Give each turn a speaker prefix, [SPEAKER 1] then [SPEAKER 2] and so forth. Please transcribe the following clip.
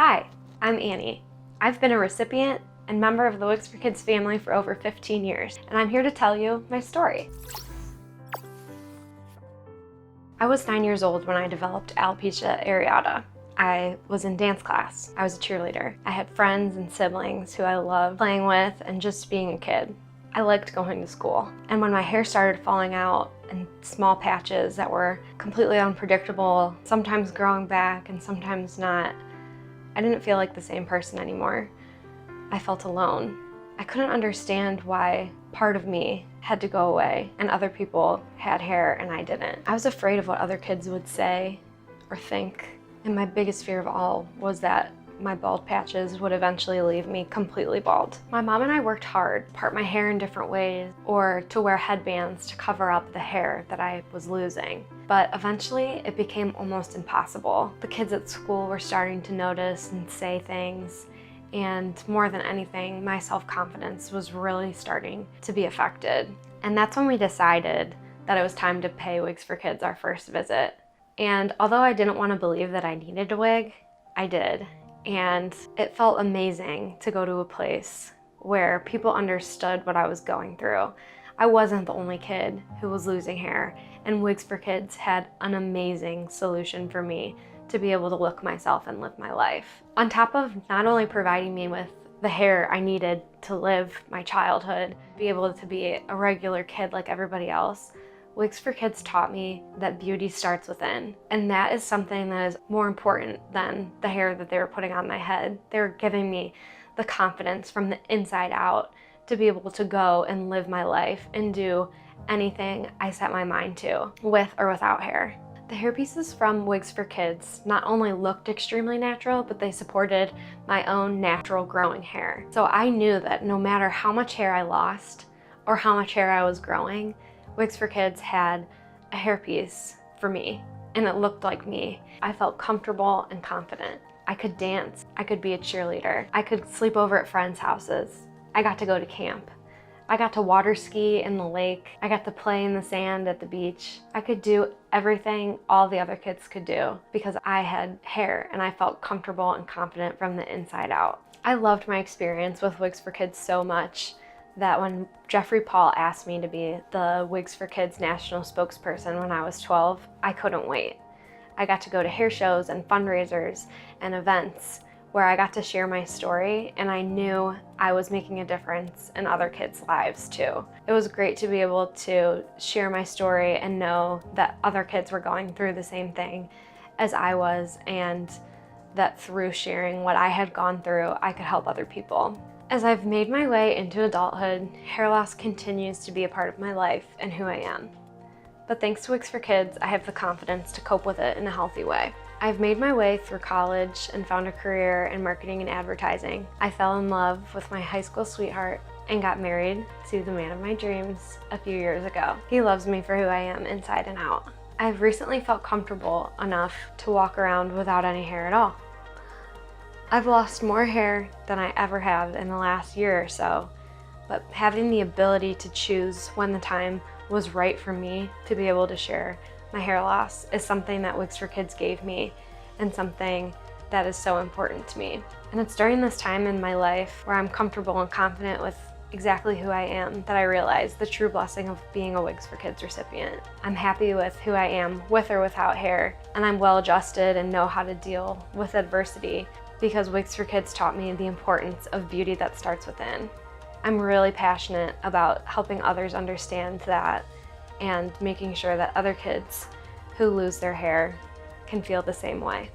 [SPEAKER 1] Hi, I'm Annie. I've been a recipient and member of the Wigs For Kids family for over 15 years, and I'm here to tell you my story. I was 9 years old when I developed alopecia areata. I was in dance class. I was a cheerleader. I had friends and siblings who I loved playing with and just being a kid. I liked going to school. And when my hair started falling out in small patches that were completely unpredictable, sometimes growing back and sometimes not, I didn't feel like the same person anymore. I felt alone. I couldn't understand why part of me had to go away and other people had hair and I didn't. I was afraid of what other kids would say or think. And my biggest fear of all was that my bald patches would eventually leave me completely bald. My mom and I worked hard to part my hair in different ways or to wear headbands to cover up the hair that I was losing. But eventually it became almost impossible. The kids at school were starting to notice and say things, and more than anything, my self-confidence was really starting to be affected. And that's when we decided that it was time to pay Wigs For Kids our first visit. And although I didn't want to believe that I needed a wig, I did. And it felt amazing to go to a place where people understood what I was going through. I wasn't the only kid who was losing hair, and Wigs For Kids had an amazing solution for me to be able to look myself and live my life. On top of not only providing me with the hair I needed to live my childhood, be able to be a regular kid like everybody else, Wigs For Kids taught me that beauty starts within. And that is something that is more important than the hair that they were putting on my head. They were giving me the confidence from the inside out to be able to go and live my life and do anything I set my mind to, with or without hair. The hairpieces from Wigs For Kids not only looked extremely natural, but they supported my own natural growing hair. So I knew that no matter how much hair I lost or how much hair I was growing, Wigs For Kids had a hairpiece for me, and it looked like me. I felt comfortable and confident. I could dance. I could be a cheerleader. I could sleep over at friends' houses. I got to go to camp. I got to water ski in the lake. I got to play in the sand at the beach. I could do everything all the other kids could do because I had hair and I felt comfortable and confident from the inside out. I loved my experience with Wigs For Kids so much that when Jeffrey Paul asked me to be the Wigs For Kids national spokesperson when I was 12, I couldn't wait. I got to go to hair shows and fundraisers and events where I got to share my story, and I knew I was making a difference in other kids' lives too. It was great to be able to share my story and know that other kids were going through the same thing as I was, and that through sharing what I had gone through, I could help other people. As I've made my way into adulthood, hair loss continues to be a part of my life and who I am. But thanks to Wigs For Kids, I have the confidence to cope with it in a healthy way. I've made my way through college and found a career in marketing and advertising. I fell in love with my high school sweetheart and got married to the man of my dreams a few years ago. He loves me for who I am inside and out. I've recently felt comfortable enough to walk around without any hair at all. I've lost more hair than I ever have in the last year or so, but having the ability to choose when the time was right for me to be able to share my hair loss is something that Wigs For Kids gave me and something that is so important to me. And it's during this time in my life where I'm comfortable and confident with exactly who I am that I realize the true blessing of being a Wigs For Kids recipient. I'm happy with who I am with or without hair, and I'm well adjusted and know how to deal with adversity because Wigs For Kids taught me the importance of beauty that starts within. I'm really passionate about helping others understand that and making sure that other kids who lose their hair can feel the same way.